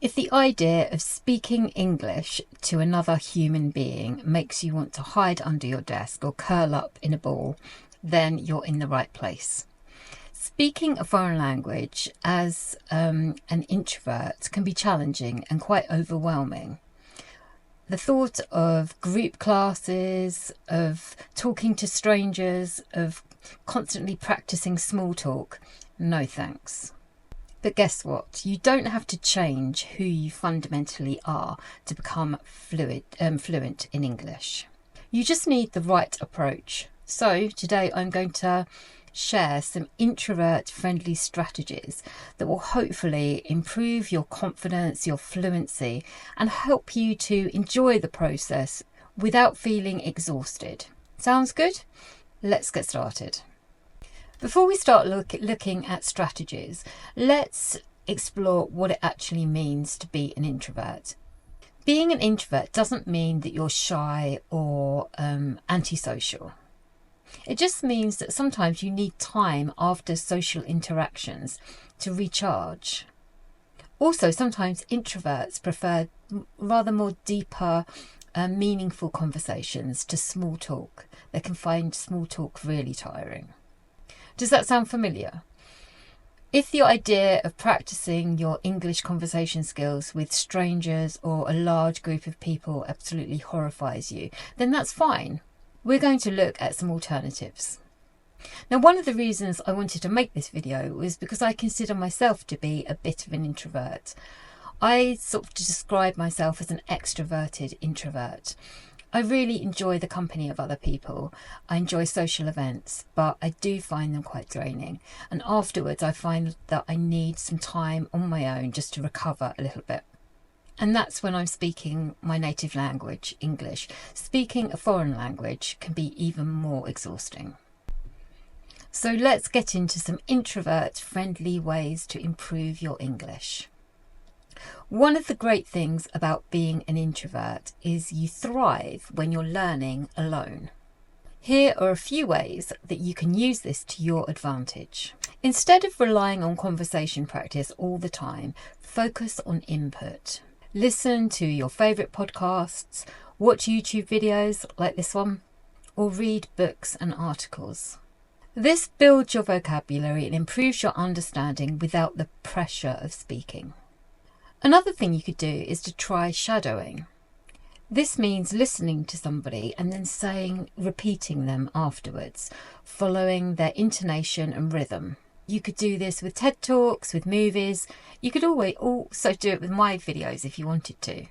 If the idea of speaking English to another human being makes you want to hide under your desk or curl up in a ball, then you're in the right place. Speaking a foreign language as an introvert can be challenging and quite overwhelming. The thought of group classes, of talking to strangers, of constantly practicing small talk, no thanks. But guess what? You don't have to change who you fundamentally are to become fluent in English. You just need the right approach. So today I'm going to share some introvert-friendly strategies that will hopefully improve your confidence, your fluency, and help you to enjoy the process without feeling exhausted. Sounds good? Let's get started. Before we start looking at strategies, let's explore what it actually means to be an introvert. Being an introvert doesn't mean that you're shy or antisocial. It just means that sometimes you need time after social interactions to recharge. Also, sometimes introverts prefer rather more deeper, meaningful conversations to small talk. They can find small talk really tiring. Does that sound familiar? If the idea of practicing your English conversation skills with strangers or a large group of people absolutely horrifies you, then that's fine. We're going to look at some alternatives. Now, one of the reasons I wanted to make this video was because I consider myself to be a bit of an introvert. I sort of describe myself as an extroverted introvert. I really enjoy the company of other people. I enjoy social events, but I do find them quite draining. And afterwards, I find that I need some time on my own just to recover a little bit. And that's when I'm speaking my native language, English. Speaking a foreign language can be even more exhausting. So let's get into some introvert-friendly ways to improve your English. One of the great things about being an introvert is you thrive when you're learning alone. Here are a few ways that you can use this to your advantage. Instead of relying on conversation practice all the time, focus on input. Listen to your favourite podcasts, watch YouTube videos like this one, or read books and articles. This builds your vocabulary and improves your understanding without the pressure of speaking. Another thing you could do is to try shadowing. This means listening to somebody and then repeating them afterwards, following their intonation and rhythm. You could do this with TED Talks, with movies. You could also do it with my videos if you wanted to.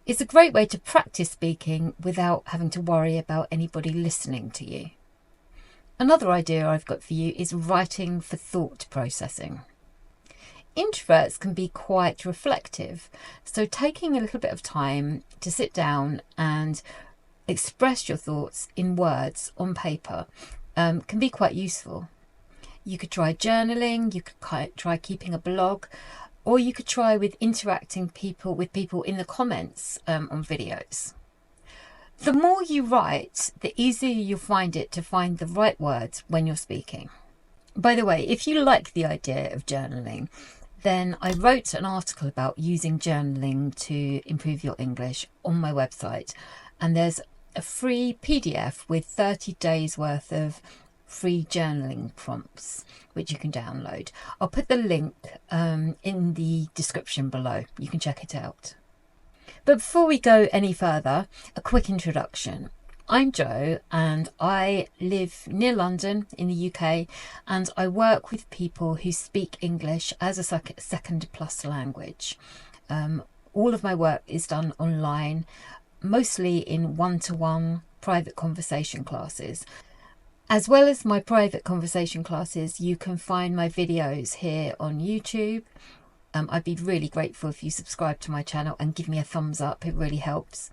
It's a great way to practice speaking without having to worry about anybody listening to you. Another idea I've got for you is writing for thought processing. Introverts can be quite reflective, so taking a little bit of time to sit down and express your thoughts in words on paper can be quite useful. You could try journaling, you could try keeping a blog, or you could try with interacting with people in the comments on videos. The more you write, the easier you'll find it to find the right words when you're speaking. By the way, if you like the idea of journaling, then I wrote an article about using journaling to improve your English on my website, and there's a free PDF with 30 days worth of free journaling prompts which you can download. I'll put the link in the description below. You can check it out. But before we go any further, a quick introduction. I'm Jo and I live near London in the UK, and I work with people who speak English as a second plus language. All of my work is done online, mostly in one-to-one private conversation classes. As well as my private conversation classes, you can find my videos here on YouTube. I'd be really grateful if you subscribe to my channel and give me a thumbs up. It really helps.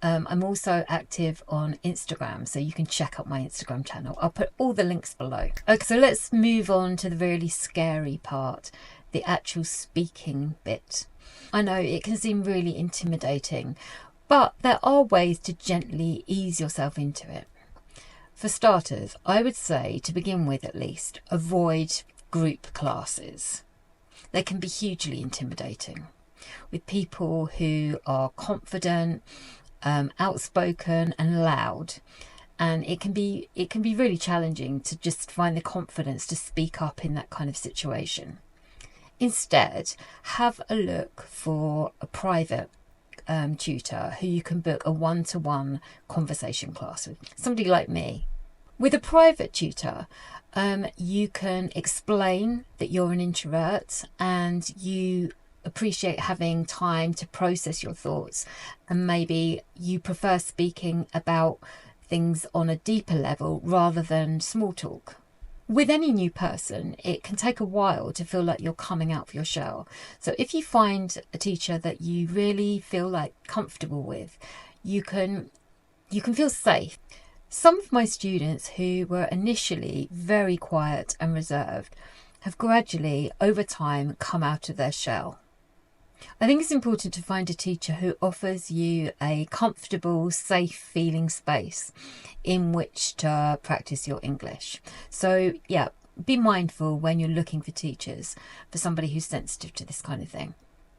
I'm also active on Instagram, so you can check out my Instagram channel. I'll put all the links below. Okay, so let's move on to the really scary part, the actual speaking bit. I know it can seem really intimidating, but there are ways to gently ease yourself into it. For starters, I would say, to begin with at least, avoid group classes. They can be hugely intimidating. with people who are confident, outspoken and loud. And it can be really challenging to just find the confidence to speak up in that kind of situation. Instead, have a look for a private tutor who you can book a one-to-one conversation class with, somebody like me. With a private tutor, you can explain that you're an introvert and you appreciate having time to process your thoughts, and maybe you prefer speaking about things on a deeper level rather than small talk. With any new person, it can take a while to feel like you're coming out of your shell. So if you find a teacher that you really feel like comfortable with, you can feel safe. Some of my students who were initially very quiet and reserved have gradually, over time, come out of their shell. I think it's important to find a teacher who offers you a comfortable, safe feeling space in which to practice your English. So yeah, be mindful when you're looking for teachers, for somebody who's sensitive to this kind of thing.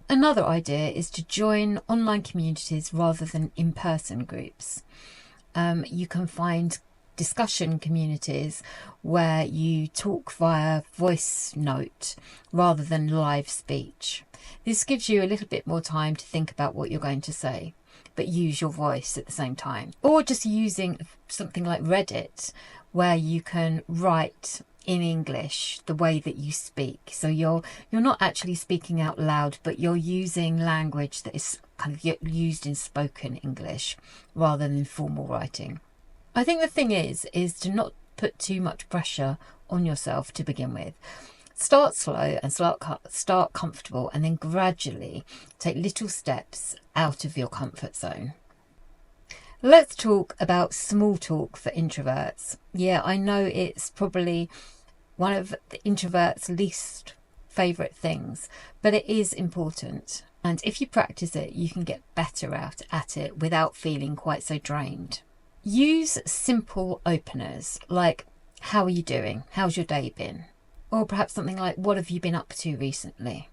Another idea is to join online communities rather than in-person groups. You can find discussion communities where you talk via voice note rather than live speech. This gives you a little bit more time to think about what you're going to say, but use your voice at the same time. Or just using something like Reddit, where you can write in English the way that you speak. So you're not actually speaking out loud, but you're using language that is kind of used in spoken English rather than formal writing. I think the thing is to not put too much pressure on yourself to begin with. Start slow and start comfortable, and then gradually take little steps out of your comfort zone. Let's talk about small talk for introverts. Yeah, I know it's probably one of the introverts' least favourite things, but it is important. And if you practice it, you can get better at it without feeling quite so drained. Use simple openers like, how are you doing? How's your day been? Or perhaps something like, what have you been up to recently?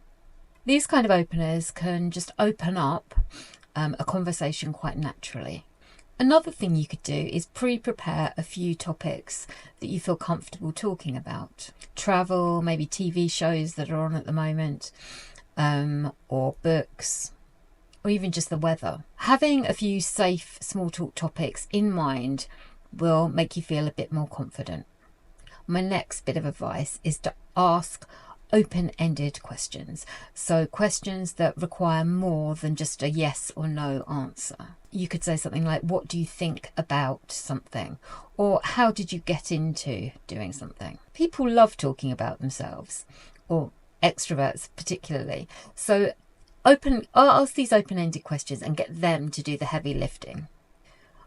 These kind of openers can just open up a conversation quite naturally. Another thing you could do is pre-prepare a few topics that you feel comfortable talking about. Travel, maybe TV shows that are on at the moment, or books, or even just the weather. Having a few safe small talk topics in mind will make you feel a bit more confident. My next bit of advice is to ask open-ended questions. So questions that require more than just a yes or no answer. You could say something like, what do you think about something? Or how did you get into doing something? People love talking about themselves, or extroverts particularly. So ask these open-ended questions and get them to do the heavy lifting.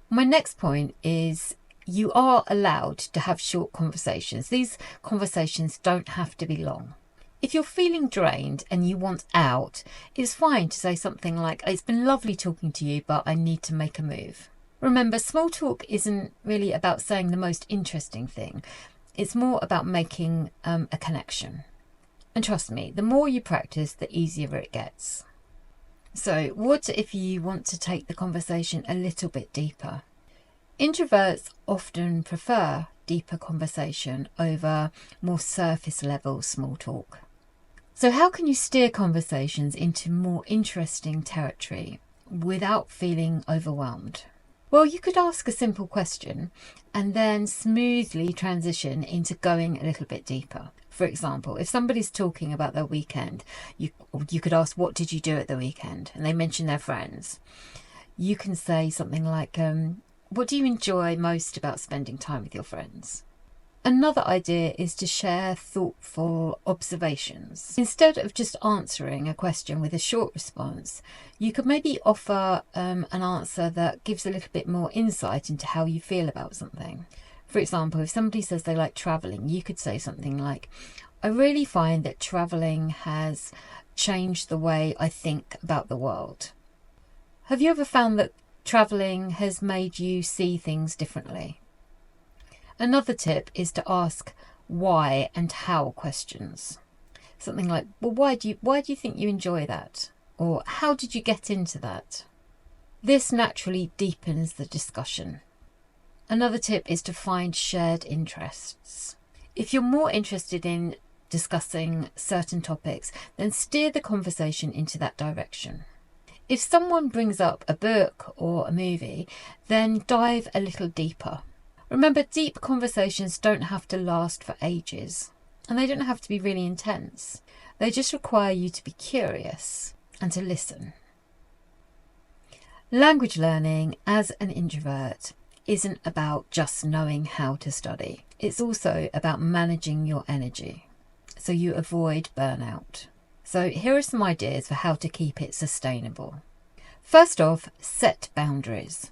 My next point is you are allowed to have short conversations. These conversations don't have to be long. If you're feeling drained and you want out, it's fine to say something like, it's been lovely talking to you, but I need to make a move. Remember, small talk isn't really about saying the most interesting thing. It's more about making a connection. And trust me, the more you practice, the easier it gets. So what if you want to take the conversation a little bit deeper? Introverts often prefer deeper conversation over more surface level small talk. So how can you steer conversations into more interesting territory without feeling overwhelmed? Well, you could ask a simple question and then smoothly transition into going a little bit deeper. For example, if somebody's talking about their weekend, you could ask, what did you do at the weekend? And they mention their friends. You can say something like, what do you enjoy most about spending time with your friends? Another idea is to share thoughtful observations. Instead of just answering a question with a short response, you could maybe offer an answer that gives a little bit more insight into how you feel about something. For example, if somebody says they like travelling, you could say something like, I really find that travelling has changed the way I think about the world. Have you ever found that travelling has made you see things differently? Another tip is to ask why and how questions. Something like, well, why do you think you enjoy that? Or how did you get into that? This naturally deepens the discussion. Another tip is to find shared interests. If you're more interested in discussing certain topics, then steer the conversation into that direction. If someone brings up a book or a movie, then dive a little deeper. Remember, deep conversations don't have to last for ages, and they don't have to be really intense. They just require you to be curious and to listen. Language learning as an introvert isn't about just knowing how to study. It's also about managing your energy so you avoid burnout. So here are some ideas for how to keep it sustainable. First off, set boundaries.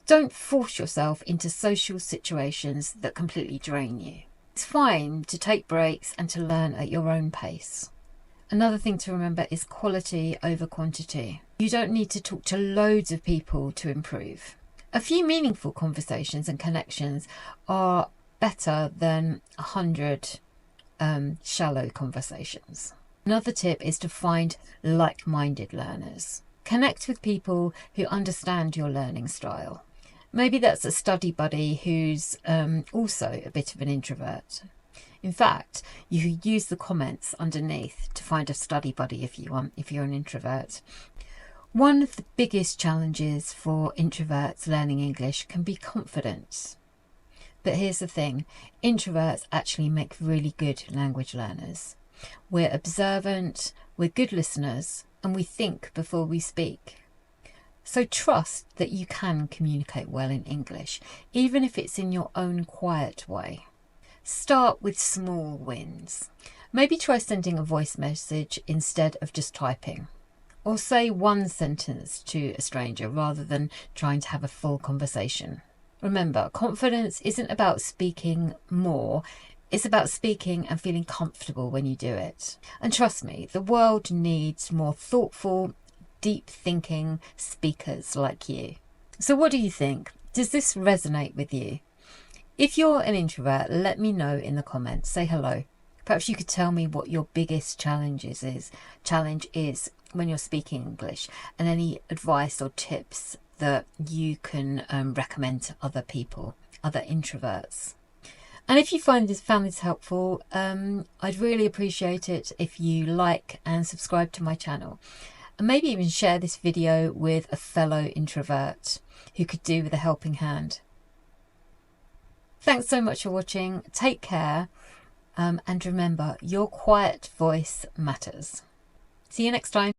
Don't force yourself into social situations that completely drain you. It's fine to take breaks and to learn at your own pace. Another thing to remember is quality over quantity. You don't need to talk to loads of people to improve. A few meaningful conversations and connections are better than 100 shallow conversations. Another tip is to find like-minded learners. Connect with people who understand your learning style. Maybe that's a study buddy who's also a bit of an introvert. In fact, you could use the comments underneath to find a study buddy if you want, if you're an introvert. One of the biggest challenges for introverts learning English can be confidence. But here's the thing, introverts actually make really good language learners. We're observant, we're good listeners, and we think before we speak. So trust that you can communicate well in English, even if it's in your own quiet way. Start with small wins. Maybe try sending a voice message instead of just typing. Or say one sentence to a stranger rather than trying to have a full conversation. Remember, confidence isn't about speaking more. It's about speaking and feeling comfortable when you do it. And trust me, the world needs more thoughtful, deep thinking speakers like you. So what do you think? Does this resonate with you? If you're an introvert, let me know in the comments. Say hello. Perhaps you could tell me what your biggest challenge is when you're speaking English, and any advice or tips that you can recommend to other people, other introverts. And if you found this helpful, I'd really appreciate it if you like and subscribe to my channel. And maybe even share this video with a fellow introvert who could do with a helping hand. Thanks so much for watching. Take care. And remember, your quiet voice matters. See you next time.